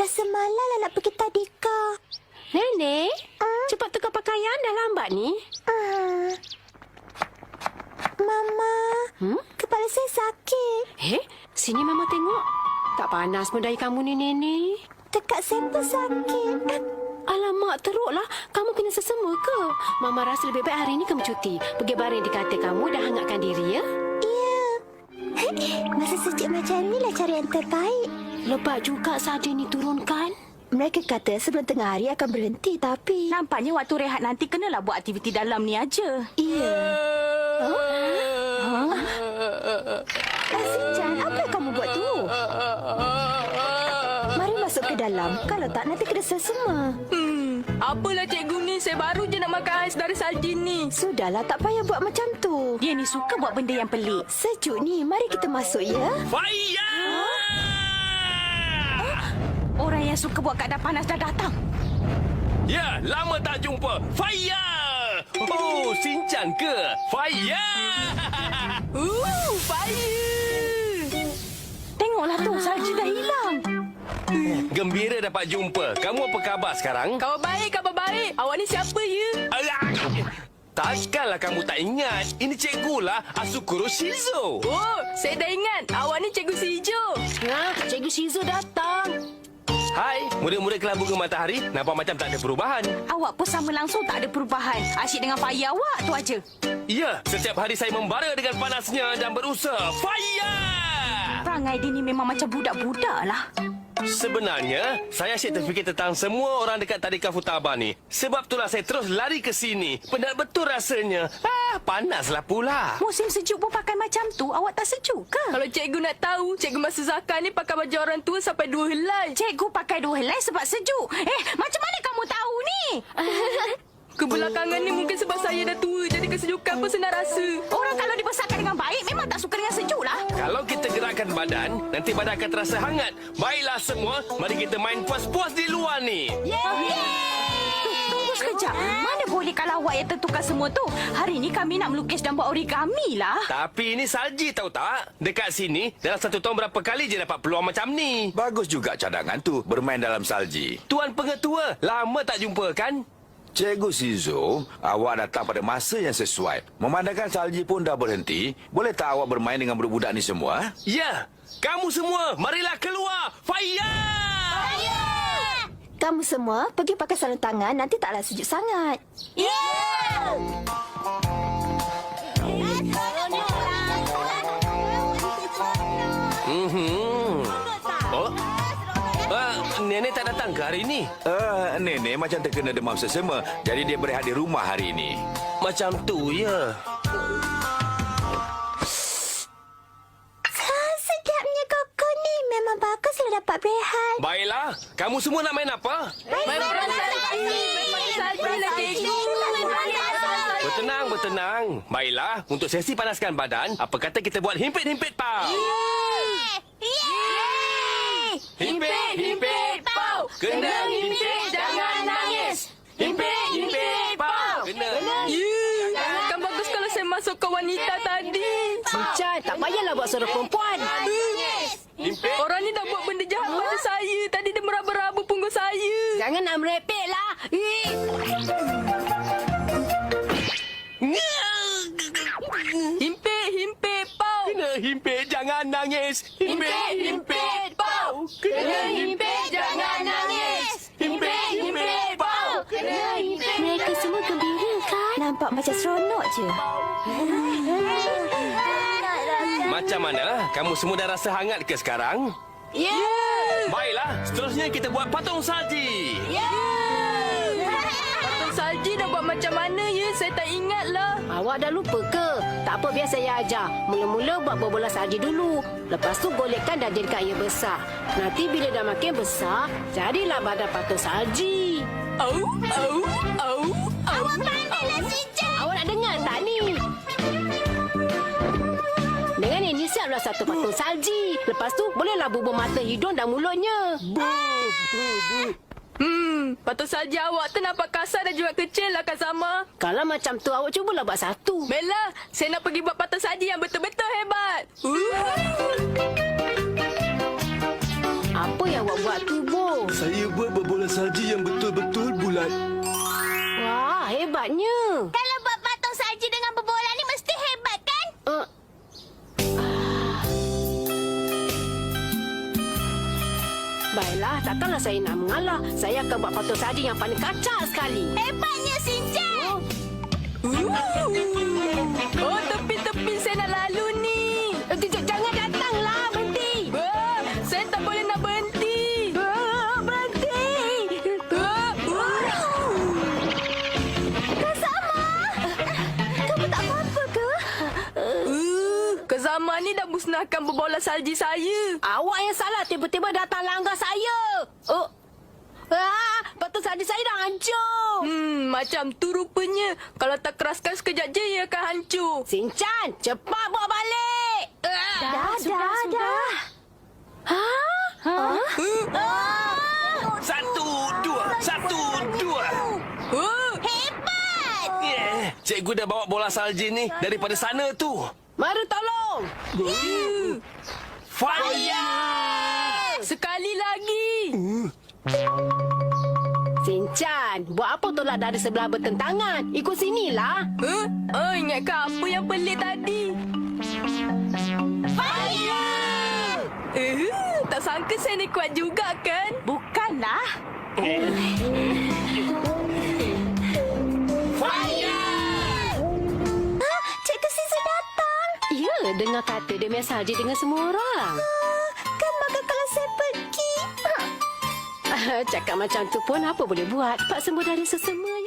rasa malas lah nak pergi tadika. Nenek, cepat tukar pakaian, dah lambat ni. Mama, kepala saya sakit. Sini Mama tengok. Tak panas pun dari kamu ni, Nenek. Tekak saya pun sakit. Alamak, teruklah. Kamu kena sesama ke? Mama rasa lebih baik hari ni kamu cuti. Pergi baring di katil kamu dan hangatkan diri, ya? Ya. Masa sejuk macam ni lah cara yang terbaik. Lebat juga salji ni turunkan. Mereka kata sebelum tengah hari akan berhenti, tapi... Nampaknya waktu rehat nanti kenalah buat aktiviti dalam ni aja. Iya. Asijan, apa yang kamu buat tu? Mari masuk ke dalam. Kalau tak, nanti kena semua. Apalah cikgu ni, saya baru je nak makan ais dari salji ni. Sudahlah, tak payah buat macam tu. Dia ni suka buat benda yang pelik. Sejuk ni, mari kita masuk, ya? Faya! Orang yang suka buat keadaan panas dah datang. Ya, lama tak jumpa. Faya! Oh, Sinchan ke? Faya! Fire! Tengoklah tu, salji dah hilang. Gembira dapat jumpa. Kamu apa khabar sekarang? Khabar baik, khabar baik. Awak ni siapa, ya? Alah! Takkanlah kamu tak ingat. Ini cikgu lah, Asukuro Shizo. Oh, saya dah ingat. Awak ni cikgu si hijau. Cikgu Shizu datang. Hai, murid-murid kelas bunga matahari. Nampak macam tak ada perubahan. Awak pun sama langsung tak ada perubahan. Asyik dengan Faya awak tu aja. Ya, setiap hari saya membara dengan panasnya dan berusaha. Faya! Perangai dia ni memang macam budak-budak lah. Sebenarnya, saya asyik terfikir tentang semua orang dekat Tadika Futaba ni. Sebab itulah saya terus lari ke sini. Penat betul rasanya. Panaslah pula. Musim sejuk pun pakai macam tu, awak tak sejuk ke? Kalau cikgu nak tahu, cikgu Masuzaka ni pakai baju orang tua sampai 2 helai. Cikgu pakai 2 helai sebab sejuk. Macam mana kamu tahu ni? Kebelakangan ni mungkin sebab saya dah tua, jadi kesejukan pun senang rasa. Orang kalau dibesarkan dengan baik, memang tak suka dengan sejuk lah. Kalau kita gerakkan badan, nanti badan akan terasa hangat. Baiklah semua, mari kita main puas-puas di luar ni. Tunggu sekejap. Mana boleh kalau awak yang tentukan semua tu? Hari ni kami nak melukis dan buat origami lah. Tapi ini salji tahu tak? Dekat sini, dalam 1 tahun berapa kali je dapat peluang macam ni? Bagus juga cadangan tu, bermain dalam salji. Tuan Pengetua, lama tak jumpa kan? Cikgu Shizo, awak datang pada masa yang sesuai. Memandangkan salji pun dah berhenti, boleh tak awak bermain dengan budak-budak ni semua? Ya, kamu semua, marilah keluar. Faya! Kamu semua pergi pakai sarung tangan, nanti taklah sejuk sangat. Oh? Nenek tak datang ke hari ini? Nenek macam terkena demam sesama, jadi dia berehat di rumah hari ini. Macam tu, ya. Sedapnya koko ni. Memang baguslah dapat berehat. Baiklah, kamu semua nak main apa? Main salji lah, cikgu. Bertenang, bertenang. Baiklah, untuk sesi panaskan badan, apa kata kita buat himpit-himpit pau? Himpit, himpit pau. Kena himpit, jangan nangis. Himpit, himpit pau. Kena. Kan bagus kalau saya masuk ke wanita tadi. Sinchan, tak payahlah buat suara perempuan. Himpit. Orang ni dah buat benda jahat pada saya. Tadi dia meraba-raba punggung saya. Jangan nak merepek lah. Himpit, himpit, pau. Kena himpit, jangan nangis. Himpit, himpit, pau. Kena himpit, jangan nangis. Himpit, himpit, pau. Kena himpit. Mereka semua gembira kan? Nampak macam seronok je. Macam mana? Kamu semua dah rasa hangat ke sekarang? Ya. Baiklah, seterusnya kita buat patung salji. Patung salji dah buat macam mana ya? Saya tak ingat lah. Awak dah lupa ke? Tak apa, biar saya ajar. Mula-mula buat bola salji dulu. Lepas tu golekkan dan jadikan ia besar. Nanti bila dah makin besar, jadilah badan patung salji. Au, au, au, au. Awak pandailah, Sinchan. Awak nak dengar tak ni? Dengan ini siaplah satu patung salji. Lepas tu bolehlah bubuh mata, hidung dan mulutnya. Patung salji awak tu nampak kasar dan juga kecil lah, Kak Sama. Kalau macam tu, awak cubalah buat satu. Bella, saya nak pergi buat patung salji yang betul-betul hebat. Apa yang awak buat tu, Bo? Saya buat berbola salji yang betul-betul bulat. Wah, hebatnya. Kalau buat patung salji dengan berbola ni mesti hebat kan? Baiklah, takkanlah saya nak mengalah. Saya akan buat patung salji yang paling kacak sekali. Hebatnya Sinchan. Oh, tepi-tepi saya nak lalu ni. Jangan datanglah, berhenti. Saya tak boleh nak berhenti. Berhenti. Kasama. Kamu tak apa-apa ke? Kezama ni dah musnahkan berbola salji saya. Awak yang salah tiba-tiba datang langgar saya. Patung salji saya dah hancur. Macam tu rupanya. Kalau tak keraskan sekejap je, ia akan hancur. Sinchan, cepat bawa balik. Dah. Satu, dua. Hebat. Yeah. Cikgu dah bawa bola salji ni daripada sana tu. Mari tolong. Fire! Sekali lagi. Sinchan, buat apa tolak dari sebelah bertentangan? Ikut sinilah. Ingatkah apa yang pelik tadi? Fire. Tak sangka saya ni kuat juga kan? Bukanlah. Cikgu Sisu datang. Ya, dengar kata dia main salji dengan semua orang. Kan bakal kalau saya pergi. Cakap macam tu pun apa boleh buat? Pak sembuh dari sesama ya.